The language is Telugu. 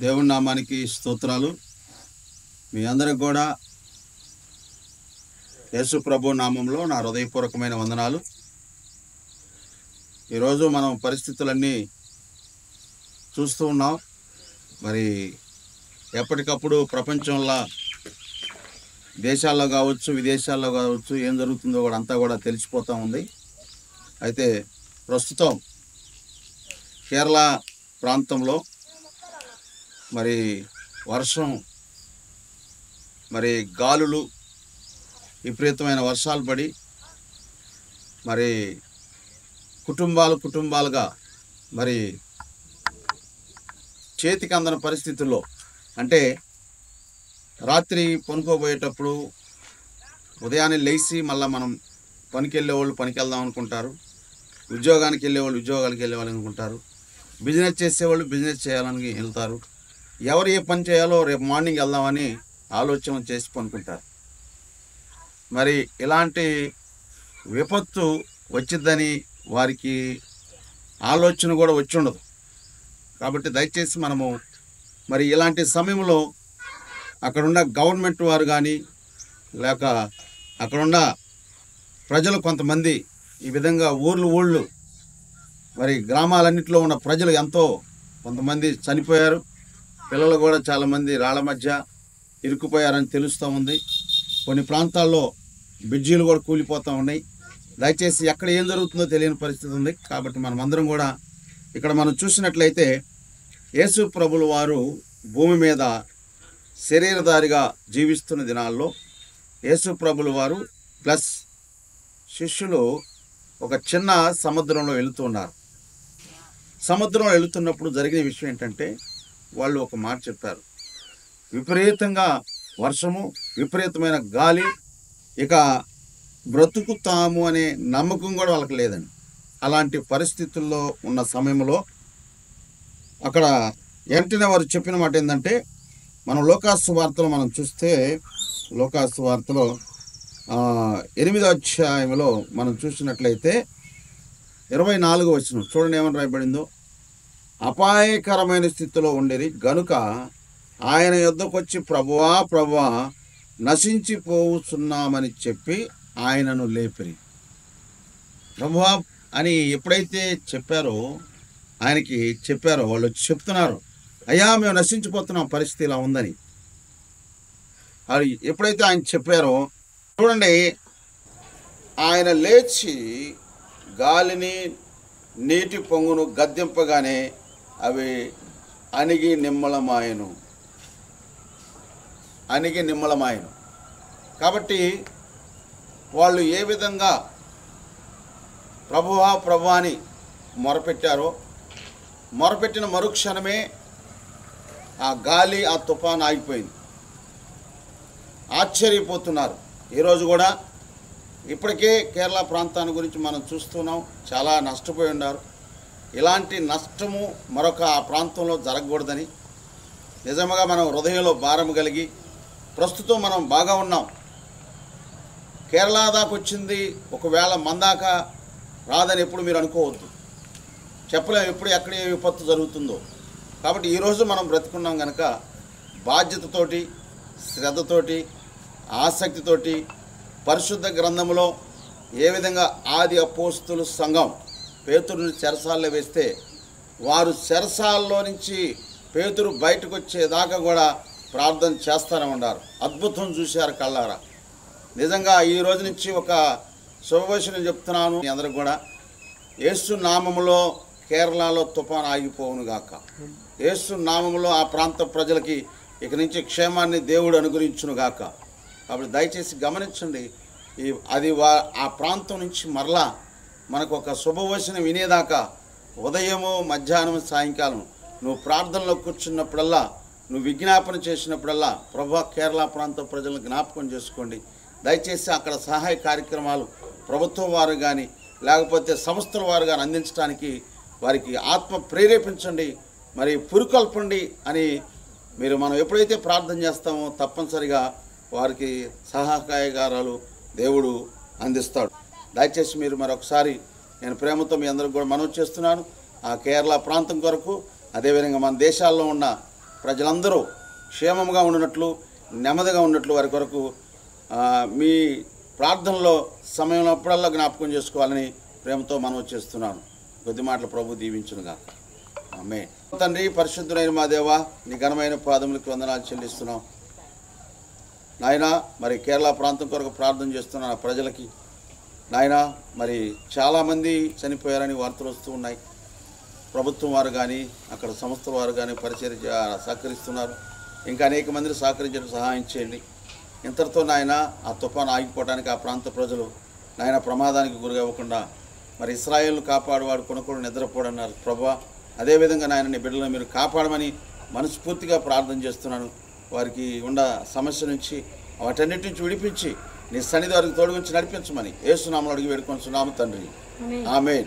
దేవుని నామానికి స్తోత్రాలు. మీ అందరికి కూడా యేసు ప్రభు నామంలో నా హృదయపూర్వకమైన వందనాలు. ఈరోజు మనం పరిస్థితులన్నీ చూస్తూ ఉన్నాం. మరి ఎప్పటికప్పుడు ప్రపంచంలో దేశాల్లో కావచ్చు, విదేశాల్లో కావచ్చు, ఏం జరుగుతుందో కూడా అంతా కూడా తెలిసిపోతూ ఉంది. అయితే ప్రస్తుతం కేరళ ప్రాంతంలో మరి వర్షం, మరి గాలులు, విపరీతమైన వర్షాలు పడి మరి కుటుంబాలుగా మరి చేతికి అందని పరిస్థితుల్లో, అంటే రాత్రి పనుకోబోయేటప్పుడు ఉదయాన్నే లేచి మళ్ళీ మనం పనికి వెళ్ళేవాళ్ళు పనికి వెళ్దాం అనుకుంటారు, ఉద్యోగానికి వెళ్ళేవాళ్ళు ఉద్యోగాలకు వెళ్ళేవాళ్ళు అనుకుంటారు, బిజినెస్ చేసేవాళ్ళు బిజినెస్ చేయాలని వెళ్తారు. ఎవరు ఏ పని చేయాలో రేపు మార్నింగ్ వెళ్దామని ఆలోచన చేసి పనుకుంటారు. మరి ఇలాంటి విపత్తు వచ్చిద్దని వారికి ఆలోచన కూడా వచ్చి ఉండదు. కాబట్టి దయచేసి మనము మరి ఇలాంటి సమయంలో అక్కడున్న గవర్నమెంట్ వారు కానీ లేక అక్కడున్న ప్రజలు కొంతమంది ఈ విధంగా ఊళ్ళు మరి గ్రామాలన్నింటిలో ఉన్న ప్రజలు ఎంతో కొంతమంది చనిపోయారు. పిల్లలు కూడా చాలామంది రాళ్ల మధ్య ఇరుక్కుపోయారని తెలుస్తూ ఉంది. కొన్ని ప్రాంతాల్లో బ్రిడ్జీలు కూడా కూలిపోతూ ఉన్నాయి. దయచేసి ఎక్కడ ఏం జరుగుతుందో తెలియని పరిస్థితి ఉంది. కాబట్టి మనమందరం కూడా ఇక్కడ మనం చూసినట్లయితే యేసు ప్రభుల వారు భూమి మీద శరీరధారిగా జీవిస్తున్న దినాల్లో యేసు ప్రభుల వారు ప్లస్ శిష్యులు ఒక చిన్న సముద్రంలో వెళుతున్నారు. సముద్రంలో వెళుతున్నప్పుడు జరిగిన విషయం ఏంటంటే, వాళ్ళు ఒక మాట చెప్పారు. విపరీతంగా వర్షము, విపరీతమైన గాలి, ఇక బ్రతుకుతాము అనే నమ్మకం కూడా వాళ్ళకి లేదండి. అలాంటి పరిస్థితుల్లో ఉన్న సమయంలో అక్కడ వెంటనే వారు చెప్పిన మాట ఏంటంటే, మనం లోకాసు వార్తలో మనం చూస్తే లోకాసు వార్తలో 8వ అధ్యాయంలో మనం చూసినట్లయితే 24వ వచనం చూడండి ఏమని రాయబడిందో. అపాయకరమైన స్థితిలో ఉండేది గనుక ఆయన యొద్దకు వచ్చి ప్రభువా ప్రభువా నశించిపోతున్నామని చెప్పి ఆయనను లేపిరి. ప్రభువా అని ఎప్పుడైతే చెప్పారో, ఆయనకి చెప్పారో, వాళ్ళు చెప్తున్నారు, అయ్యా మేము నశించిపోతున్నాం, పరిస్థితి ఇలా ఉందని. అది ఎప్పుడైతే ఆయన చెప్పారో చూడండి, ఆయన లేచి గాలిని నీటి పొంగును గద్దెంపగానే అవి అణిగి నిమ్మలమాయను. కాబట్టి వాళ్ళు ఏ విధంగా ప్రభువా ప్రభువా అని మొరపెట్టారో, మొరపెట్టిన మరుక్షణమే ఆ గాలి, ఆ తుఫాను ఆగిపోయింది. ఆశ్చర్యపోతున్నారు. ఈరోజు కూడా ఇప్పటికే కేరళ ప్రాంతాన్ని గురించి మనం చూస్తున్నాం, చాలా నష్టపోయి ఉన్నారు. ఇలాంటి నష్టము మరొక ఆ ప్రాంతంలో జరగకూడదని నిజంగా మనం హృదయంలో భారం కలిగి, ప్రస్తుతం మనం బాగా ఉన్నాం, కేరళ దాకా వచ్చింది, ఒకవేళ మన దాకా రాదని ఎప్పుడు మీరు అనుకోవద్దు. చెప్పలేము ఎప్పుడు ఎక్కడ ఏ విపత్తు జరుగుతుందో. కాబట్టి ఈరోజు మనం బ్రతుకున్నాం కనుక బాధ్యతతోటి, శ్రద్ధతోటి, ఆసక్తితోటి పరిశుద్ధ గ్రంథంలో ఏ విధంగా ఆది అపోస్తుల సంఘం పేతురుని చెరసాల్లో వేస్తే వారు చెరసాల్లో నుంచి పేతురు బయటకు వచ్చేదాకా కూడా ప్రార్థన చేస్తూనే ఉన్నారు. అద్భుతం చూశారు కళ్ళారా. నిజంగా ఈ రోజు నుంచి ఒక శుభవచనం చెప్తున్నాను మీ అందరికి కూడా. యేసు నామములో కేరళలో తుఫాను ఆగిపోవును గాక. యేసు నామములో ఆ ప్రాంత ప్రజలకి ఇక నుంచి క్షేమాన్ని దేవుడు అనుగ్రహించును గాక. కాబట్టి దయచేసి గమనించండి, అది ఆ ప్రాంతం నుంచి మరలా మనకు ఒక శుభవచనం వినేదాకా ఉదయము, మధ్యాహ్నం, సాయంకాలం నువ్వు ప్రార్థనలో కూర్చున్నప్పుడల్లా, నువ్వు విజ్ఞాపన చేసినప్పుడల్లా ప్రభా కేరళ ప్రాంత ప్రజలను జ్ఞాపకం చేసుకోండి. దయచేసి అక్కడ సహాయ కార్యక్రమాలు ప్రభుత్వం వారు కానీ లేకపోతే సంస్థల వారు కానీ అందించడానికి వారికి ఆత్మ ప్రేరేపించండి, మరి పురుకొల్పండి అని మనం ఎప్పుడైతే ప్రార్థన చేస్తామో తప్పనిసరిగా వారికి సహాయకారాలు దేవుడు అందిస్తాడు. దయచేసి మీరు మరొకసారి నేను ప్రేమతో మీ అందరికి కూడా మనవి చేస్తున్నాను. ఆ కేరళ ప్రాంతం కొరకు, అదేవిధంగా మన దేశాల్లో ఉన్న ప్రజలందరూ క్షేమంగా ఉండినట్లు, నెమ్మదిగా ఉన్నట్లు వారి కొరకు మీ ప్రార్థనలో సమయంలో అప్పుడల్లా జ్ఞాపకం చేసుకోవాలని ప్రేమతో మనం చేస్తున్నాను. కొద్ది మాటలు ప్రభు దీవించునుగా. ఆమేన్. తండ్రి, పరిశుద్ధుడైన మా దేవా, నీ ఘనమైన పాదములకు వందనాలు చెల్లిస్తున్నాం నాయన. మరి కేరళ ప్రాంతం కొరకు ప్రార్థన చేస్తున్న ప్రజలకి నాయన, మరి చాలామంది చనిపోయారని వార్తలు వస్తూ ఉన్నాయి. ప్రభుత్వం వారు కానీ అక్కడ సంస్థల వారు కానీ పరిచర్య సహకరిస్తున్నారు. ఇంకా అనేక మందిని సహకరించడానికి సహాయం చేయండి. ఇంతటితో నాయన ఆ తుఫాను ఆగిపోవడానికి ఆ ప్రాంత ప్రజలు నాయన ప్రమాదానికి గురవ్వకుండా మరి ఇశ్రాయేలును కాపాడువాడు కొనుక్కోడు నిద్రపోడన్నారు ప్రభా. అదేవిధంగా నాయన నీ బిడ్డలను మీరు కాపాడమని మనస్ఫూర్తిగా ప్రార్థన చేస్తున్నాను. వారికి ఉన్న సమస్య నుంచి వాటన్నిటి నుంచి విడిపించి నీ సన్నిధి వారికి తోడుగుంచి నడిపించమని యేసు నామములో అడిగి వేడుకొనుచున్నాము తండ్రి. ఆమేన్.